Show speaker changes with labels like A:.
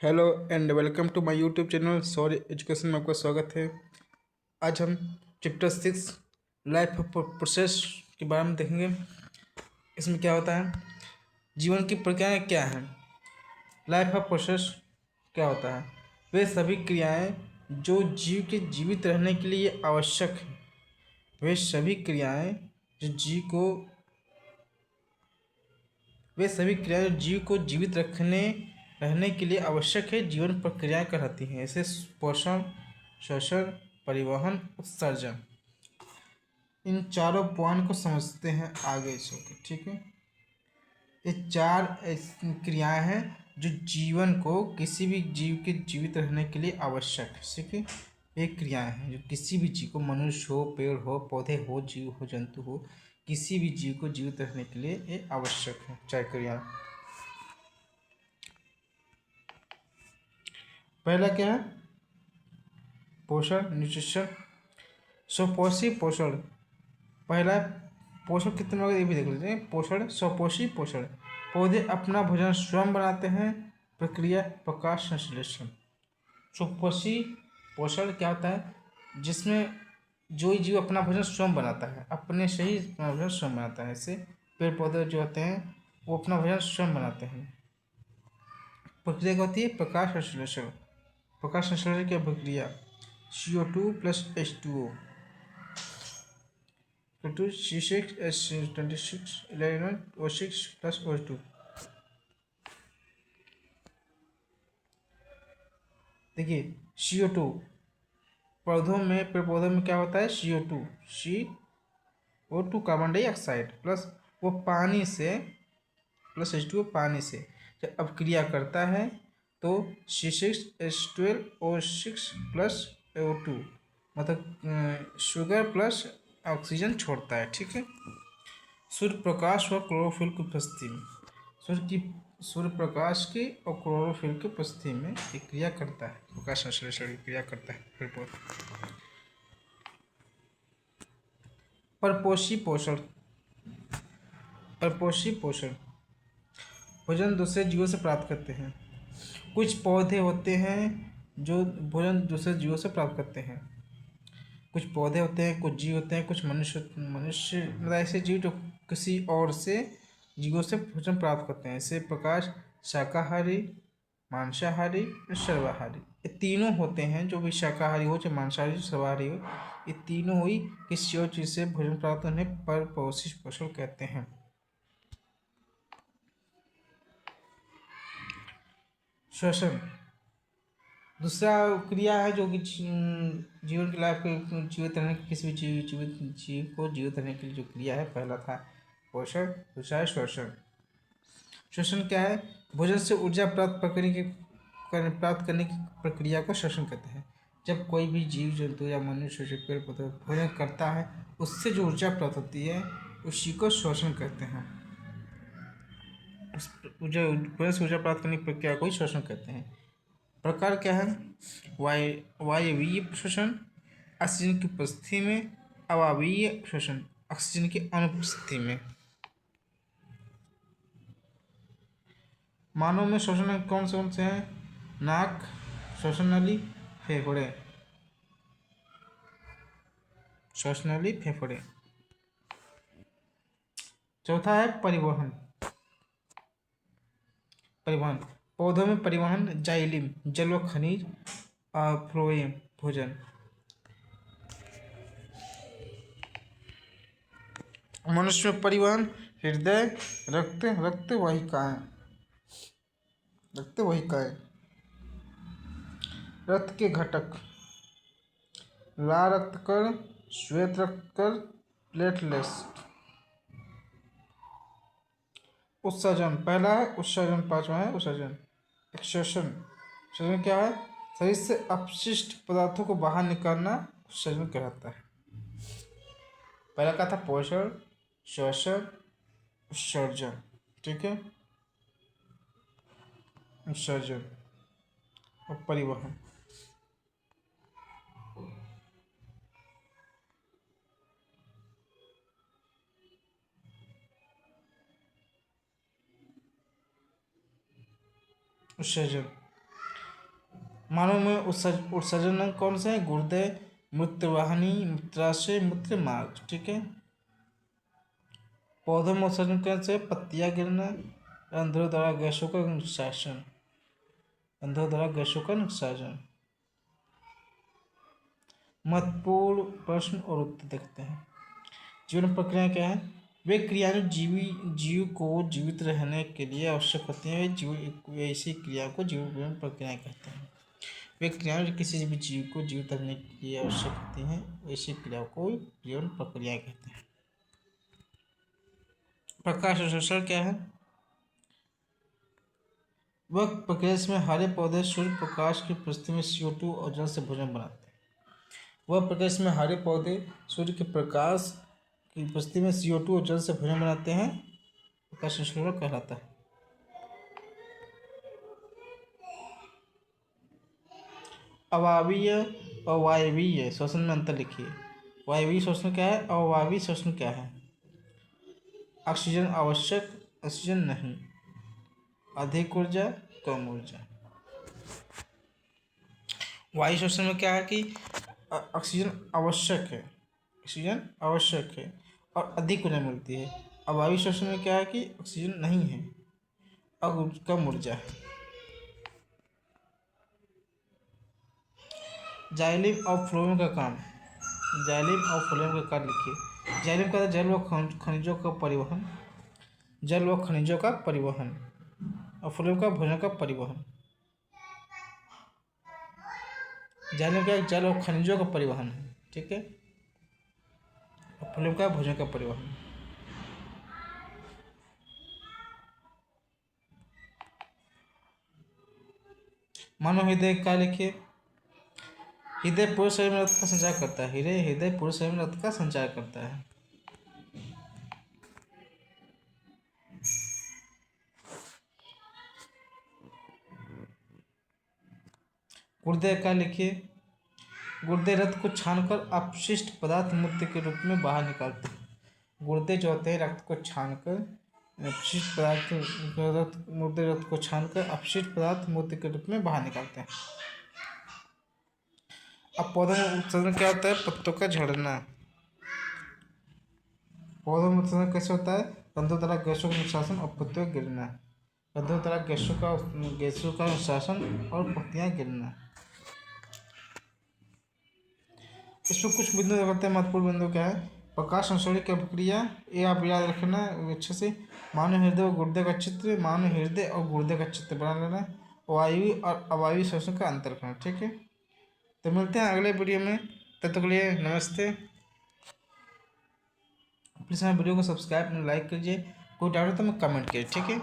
A: Hello and welcome to my YouTube channel Shaurya Education में आपका स्वागत है। आज हम चैप्टर 6 लाइफ प्रोसेस के बारे में देखेंगे। इसमें क्या होता है, जीवन की प्रक्रियाएं क्या हैं। लाइफ ऑफ प्रोसेस क्या होता है, वे सभी क्रियाएं जो जीव के जीवित रहने के लिए आवश्यक हैं। वे सभी क्रियाएं जो जीव को जीवित रहने के लिए आवश्यक है, जीवन प्रक्रियाएं कहलाती हैं। ऐसे पोषण, श्वसन, परिवहन, उत्सर्जन। इन चारों पॉइंट को समझते हैं आगे चल के, ठीक है। ये चार क्रियाएं हैं जो जीवन को, किसी भी जीव के जीवित रहने के लिए आवश्यक है, ठीक है। ये क्रियाएं हैं जो किसी भी जीव को, मनुष्य हो, पेड़ हो, पौधे हो, जीव हो, जंतु हो, किसी भी जीव को जीवित रहने के लिए ये आवश्यक है, चार क्रियाएं। पहला क्या है, पोषण, न्यूट्रिशन। स्वपोषी पोषण। पहला पोषण कितने लोग, ये भी देख लेते हैं। पोषण, स्वपोषी पोषण। पौधे अपना भोजन स्वयं बनाते हैं। प्रक्रिया, प्रकाश संश्लेषण। स्वपोषी पोषण क्या होता है, जिसमें जो जीव अपना भोजन स्वयं बनाता है, अपने से ही अपना भोजन स्वयं बनाता है। ऐसे पेड़ पौधे जो होते हैं वो अपना भोजन स्वयं बनाते हैं। प्रक्रिया क्या होती है, प्रकाश संश्लेषण। प्रकाश संश्लेषण की प्रक्रिया, CO2 plus H2O to C6H26 11 O6 plus O2। देखिए CO2 पेड़ पौधों में क्या होता है, CO2 कार्बन डाइऑक्साइड प्लस वो पानी से, प्लस H2O पानी से जब अब क्रिया करता है तो C6H12O6 प्लस O2, मतलब शुगर प्लस ऑक्सीजन छोड़ता है, ठीक है। सूर्य प्रकाश व क्लोरोफिल की उपस्थिति में, सूर्य प्रकाश की और क्लोरोफिल की उपस्थिति में एक क्रिया करता है, प्रकाश संश्लेषण की क्रिया करता है पेड़ पौधा। परपोषी पोषण। परपोषी पोषण भोजन दूसरे जीवों से प्राप्त करते हैं। कुछ पौधे होते हैं जो भोजन दूसरे जीवों से प्राप्त करते हैं। कुछ पौधे होते हैं, कुछ जीव होते हैं, कुछ मनुष्य मतलब ऐसे जीव जो किसी और से जीवों से भोजन प्राप्त करते हैं। ऐसे प्रकाश शाकाहारी, मांसाहारी और सर्वाहारी, ये तीनों होते हैं। जो भी शाकाहारी हो, चाहे मांसाहारी, सर्वाहारी हो, ये तीनों हुई किसी और चीज़ से भोजन प्राप्त होने पर परपोषी पोषण कहते हैं। श्वसन दूसरा क्रिया है जो कि जीवन की लाइफ को जीवित रहने की, किसी भी जीवित जीव को जीवित रहने के लिए जो क्रिया है। पहला था पोषण, दूसरा है श्वसन। श्वसन क्या है, भोजन से ऊर्जा प्राप्त करने की प्रक्रिया को श्वसन कहते हैं। जब कोई भी जीव जंतु या मनुष्य जो पेड़ पौधे भोजन करता है, उससे जो ऊर्जा प्राप्त होती है उसी को श्वसन कहते हैं। उस भोजन से ऊर्जा प्राप्त करने की प्रक्रिया को ही श्वसन कहते हैं। प्रकार क्या है, वायवीय श्वसन ऑक्सीजन की उपस्थिति में, अवायवीय श्वसन ऑक्सीजन की अनुपस्थिति में। मानव में श्वसन कौन से हैं, नाक, श्वसन नली, फेफड़े। श्वसन नली, फेफड़े। चौथा है परिवहन। परिवहन पौधों में परिवहन, जाइलिम जल व खनिज, फ्लोएम भोजन। मनुष्य में परिवहन, हृदय, रक्त वाहिकाएं। रक्त के घटक, लाल रक्तकण, श्वेत रक्तकण, प्लेटलेट्स। उत्सर्जन पहला है उत्सर्जन, पांचवा है उत्सर्जन। एक्सर्शन, उत्सर्जन क्या है, शरीर से अपशिष्ट पदार्थों को बाहर निकालना उत्सर्जन कहलाता है। पहला का था पोषण, श्वसन, उत्सर्जन, ठीक है। उत्सर्जन और परिवहन। उत्सर्जन मानव में उत्सर्जन अंग कौन से हैं? गुर्दे, मूत्रवाहिनी, मूत्राशय, मूत्र मार्ग। ठीक है। पौधों में उत्सर्जन कैसे? पत्तियां गिरना, अंधों द्वारा गैसों का निष्कासन, अंधों द्वारा गैसों का निष्कासन। महत्वपूर्ण प्रश्न और उत्तर देखते हैं। जीवन प्रक्रिया क्या है? वे क्रियाएं जीव को जीवित रहने के लिए आवश्यक होती हैं। जीव ऐसी क्रिया को जीवन प्रक्रियाएं कहते हैं। वे क्रियाएं जो किसी भी जीव को जीवित रहने के लिए आवश्यक होती हैं, ऐसी क्रिया को जीवन प्रक्रिया कहते हैं। प्रकाश संश्लेषण क्या है? वह प्रक्रिया जिसमें हरे पौधे सूर्य प्रकाश की उपस्थिति में CO2 और जल से भोजन बनाते हैं। वह प्रक्रिया जिसमें हरे पौधे सूर्य के प्रकाश की उपस्थिति में CO2 और जल से भोजन बनाते हैं, प्रकाश संश्लेषण कहलाता है। अवायवीय अवायवीय श्वसन में अंतर लिखिए। वायवीय श्वसन क्या है? अवायवीय श्वसन क्या है? ऑक्सीजन आवश्यक, ऑक्सीजन नहीं, अधिक ऊर्जा, कम ऊर्जा। वायु श्वसन में क्या है कि ऑक्सीजन आवश्यक है, ऑक्सीजन आवश्यक है और अधिक ऊर्जा मिलती है। अवायवीय श्वसन में क्या है कि ऑक्सीजन नहीं है और कम ऊर्जा है। जाइलम और फ्लोएम का काम। जाइलम और फ्लोएम का कार्य लिखिए। जाइलम का जल व खनिजों का परिवहन, जल व खनिजों का परिवहन, और फ्लोएम का भोजन का परिवहन। जाइलम का जल और खनिजों का परिवहन है, ठीक है, और फ्लोएम का भोजन का परिवहन। मानव हृदय का लिखिए। हृदय पूरे शरीर में रक्त का संचार करता है। हृदय पूरे शरीर में रक्त का संचार करता है। गुर्दे का लिखिए। गुर्दे रक्त को छानकर अपशिष्ट पदार्थ मूत्र के रूप में बाहर निकालते हैं। गुर्दे जो होते हैं रक्त को छानकर अपशिष्ट पदार्थ रक्त को छानकर अपशिष्ट पदार्थ मूत्र के रूप में बाहर निकालते हैं। अब पौधों में उत्सर्जन क्या होता है? पत्तों का झड़ना। पौधों में उत्सर्जन कैसे होता है? कंदों द्वारा गैसों का निष्कासन और पत्तियों गिरना। कंदों द्वारा गैसों का निष्कासन और पत्तियां गिरना। इसमें कुछ बिंदु बताते हैं। महत्वपूर्ण बिंदु क्या है? प्रकाश संश्लेषण की प्रक्रिया, ये आप याद रखना अच्छे से। मानव हृदय और गुर्दे का चित्र, मानव हृदय और गुर्दे का चित्र बना लेना। वायु और अवायवीय श्वसन का अंतर करना, ठीक है। तो मिलते हैं अगले वीडियो में, तब तक के लिए नमस्ते। प्लीज़ हमारे वीडियो को सब्सक्राइब लाइक कीजिए। कोई डाउट हो तो मैं कमेंट कीजिए, ठीक है।